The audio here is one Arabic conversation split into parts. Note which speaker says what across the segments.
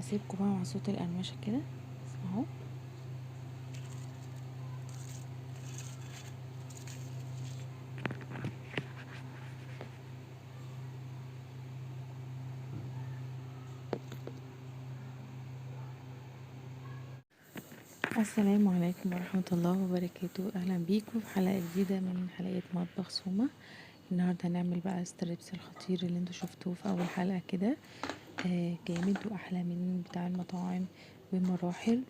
Speaker 1: هسيبكم بقى مع صوت القرمشة كده، اسمعوا. السلام عليكم ورحمة الله وبركاته. اهلا بيكم في حلقة جديدة من حلقات مطبخ سومة. النهاردة هنعمل بقى الستريبس الخطير اللي انتوا شفتوه في اول حلقة كده. جامد واحلى من بتاع المطاعم بمراحل.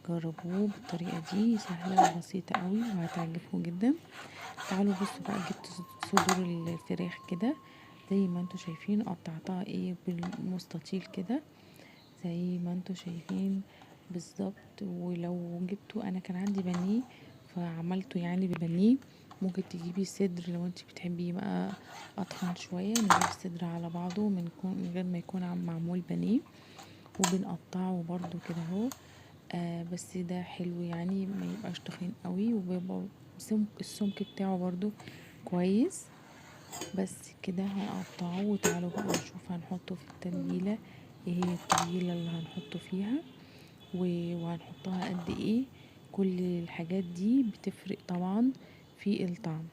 Speaker 1: جربوه بالطريقة دي، سهلة وبسيطة قوي وهتعجبكم جدا. تعالوا بصوا بقى، جبت صدور الفراخ كده زي ما انتوا شايفين، قطعتها بالمستطيل كده زي ما انتوا شايفين بالظبط. ولو جبتوا، انا كان عندي بانيه فعملته يعني ببانيه. ممكن تجيبي صدر لو انت بتحبيه بقى اتخن شويه، نجيب الصدر على بعضه من غير ما يكون معمول بانيه، وبنقطعه برضو كده اهو. بس ده حلو يعني، ما يبقاش تخين قوي، وبيبقى السمك بتاعه برضو كويس. بس كده هنقطعه، وتعالوا بقى نشوف هنحطه في التتبيله. ايه هي التتبيله اللي هنحطه فيها وهنحطها قد ايه؟ كل الحاجات دي بتفرق طبعا في الطعم.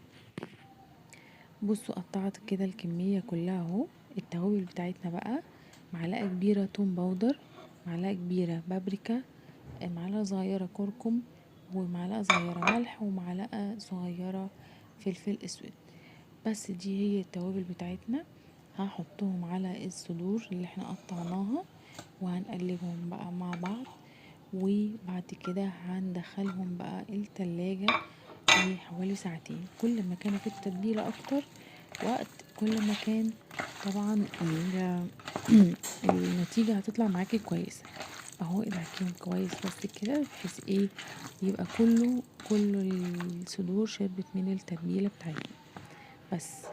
Speaker 1: بصوا، قطعت كده الكميه كلها اهو. التوابل بتاعتنا بقى: معلقه كبيره توم باودر، معلقه كبيره بابريكا، معلقه صغيره كركم، ومعلقه صغيره ملح، ومعلقه صغيره فلفل اسود. بس دي هي التوابل بتاعتنا. هحطهم على الصدور اللي احنا قطعناها، وهنقلبهم بقى مع بعض. وبعد كده هندخلهم بقى التلاجة حوالي ساعتين. كل ما كانوا في التتبيلة اكتر وقت، كل ما كان طبعا النتيجة هتطلع معاكي كويسة. اهو ادعكيهم كويس بس كده، بحيث ايه؟ يبقى كل الصدور شربت من التتبيلة بتاعتنا. بس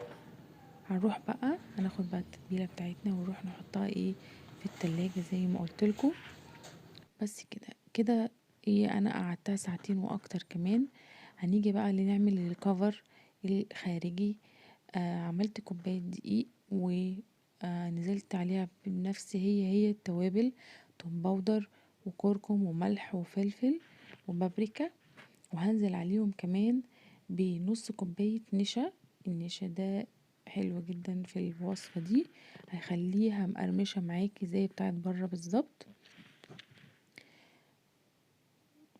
Speaker 1: هنروح بقى هناخد بقى التتبيله بتاعتنا ونروح نحطها ايه في التلاجة زي ما قلت لكم. بس كده كده ايه، انا قعدتها ساعتين واكتر كمان. هنيجي بقى اللي نعمل الكفر الخارجي. عملت كوبايه دقيق ونزلت عليها بنفس هي التوابل: توم باودر وكركم وملح وفلفل وبابريكا. وهنزل عليهم كمان بنص كوباية نشا. النشا ده حلو جدا في الوصفة دي، هيخليها مقرمشة معاكي زي بتاعت بره بالظبط.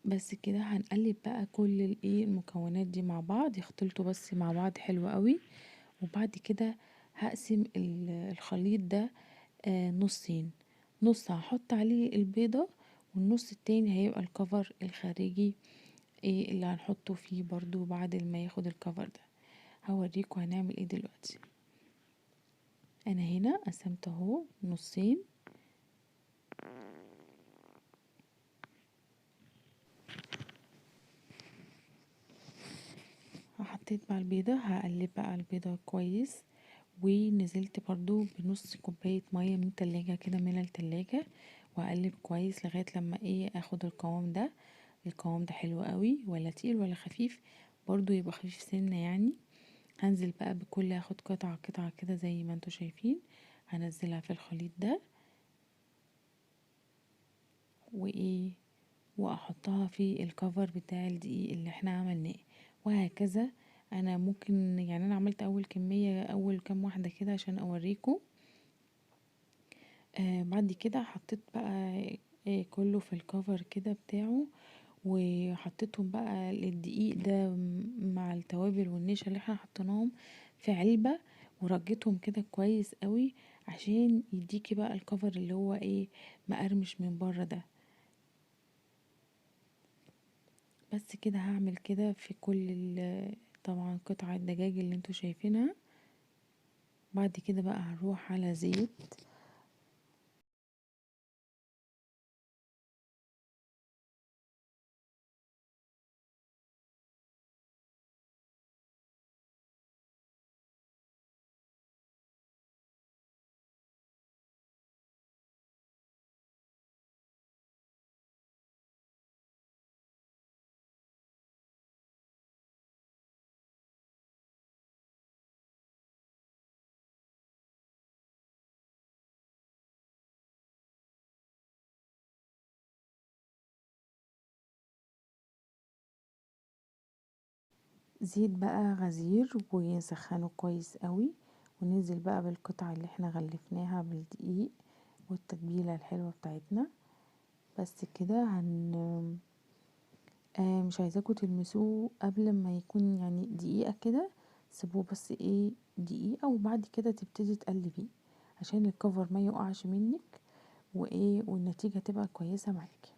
Speaker 1: بس كده هنقلب بقى كل المكونات دي مع بعض، يختلطوا بس مع بعض حلو قوي. وبعد كده هقسم الخليط ده نصين. نص هحط عليه البيضة، والنص التاني هيبقى الكفر الخارجي اللي هنحطه فيه برضو بعد ما ياخد الكفر ده. هوريكم هنعمل ايه دلوقتي. انا هنا قسمت اهو نصين. حطيت بقى البيضة، هقلب بقى البيضة كويس. ونزلت برضو بنص كوباية مية من التلاجة كده، من التلاجة، واقلب كويس لغاية لما اخد القوام ده. القوام ده حلو قوي، ولا تقيل ولا خفيف، برضو يبقى خفيف سنة يعني. هنزل بقى بكل، هاخد قطعة قطعة كده زي ما انتوا شايفين، هنزلها في الخليط ده واحطها في الكفر بتاع الدقيق اللي احنا عملناه، وهكذا. انا ممكن يعني انا عملت اول كمية، اول كام واحدة كده عشان اوريكم. بعد كده حطيت بقى كله في الكفر كده بتاعه، وحطيتهم بقى الدقيق ده مع التوابل والنشا اللي احنا حطيناهم في علبة، ورجيتهم كده كويس قوي عشان يديكي بقى الكفر اللي هو مقرمش من بره ده. بس كده هعمل كده في طبعا قطع الدجاج اللي انتوا شايفينها. بعد كده بقى هنروح على زيت زيت بقى غزير ونسخنه كويس قوي، وننزل بقى بالقطع اللي احنا غلفناها بالدقيق والتتبيلة الحلوة بتاعتنا. بس كده مش عايزاكم تلمسوه قبل ما يكون يعني دقيقة كده، سيبوه بس ايه دقيقة، وبعد كده تبتدي تقلبيه عشان الكفر ما يقعش منك، وايه والنتيجة تبقى كويسة معاكي.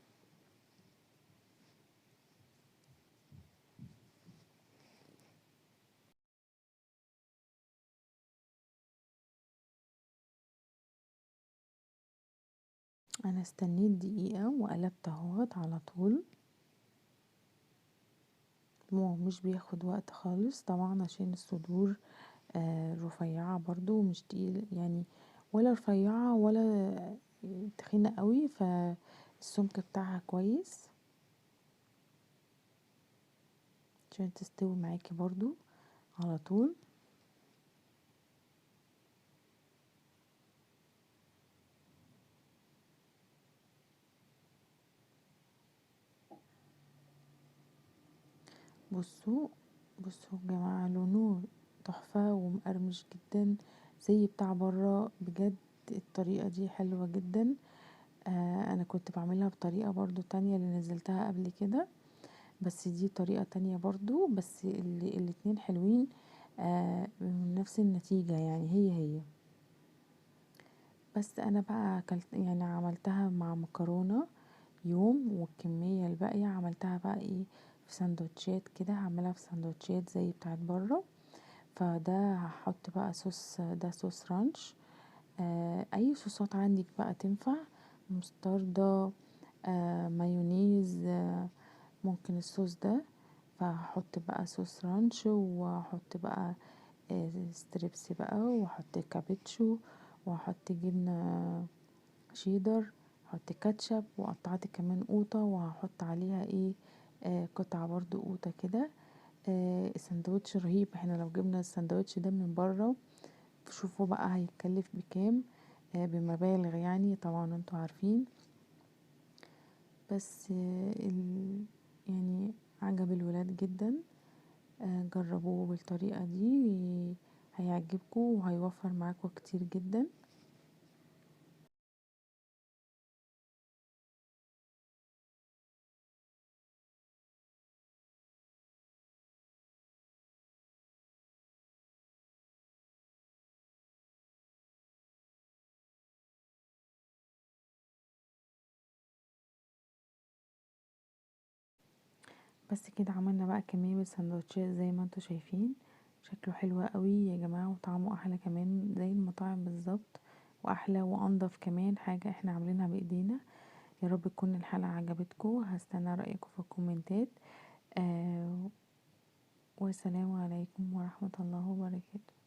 Speaker 1: انا استنيت دقيقة وقلبت اهوت على طول، مش بياخد وقت خالص طبعا عشان الصدور رفيعة برضو مش تقيل يعني، ولا رفيعة ولا تخينة قوي، فالسمك بتاعها كويس عشان تستوي معاكي برضو على طول. بصوا بصوا يا جماعة، لونه تحفة ومقرمش جدا زي بتاع برا بجد. الطريقة دي حلوة جدا. انا كنت بعملها بطريقة برضو تانية اللي نزلتها قبل كده، بس دي طريقة تانية برضو، بس الاتنين حلوين. نفس النتيجة يعني هي. بس انا بقى اكلت يعني عملتها مع مكرونة يوم، والكمية الباقية عملتها بقى ايه في سندوتشات كده، هعملها في سندوتشات زي بتاعت بره. فده هحط بقى صوص، ده صوص رانش. اي صوصات عندك بقى تنفع، مستردة، مايونيز، ممكن الصوص ده. فهحط بقى صوص رانش، وهحط بقى ستريبس بقى، واحط كابتشو، واحط جبنة شيدر، احط كاتشب، وقطعت كمان قوطة وهحط عليها ايه قطعة برضو قوطة كده. السندوتش رهيب. احنا لو جبنا السندوتش ده من بره شوفوا بقى هيتكلف بكام، بمبالغ يعني طبعا انتوا عارفين. بس يعني عجب الولاد جدا. جربوه بالطريقة دي هيعجبكم وهيوفر معاكم كتير جدا. بس كده عملنا بقى كمية من السندوتشات زي ما انتوا شايفين، شكله حلو قوي يا جماعة، وطعمه احلى كمان زي المطاعم بالظبط، واحلى وانضف كمان حاجة احنا عاملينها بايدينا. يا رب تكون الحلقة عجبتكم، هستنى رأيكم في الكومنتات. والسلام عليكم ورحمة الله وبركاته.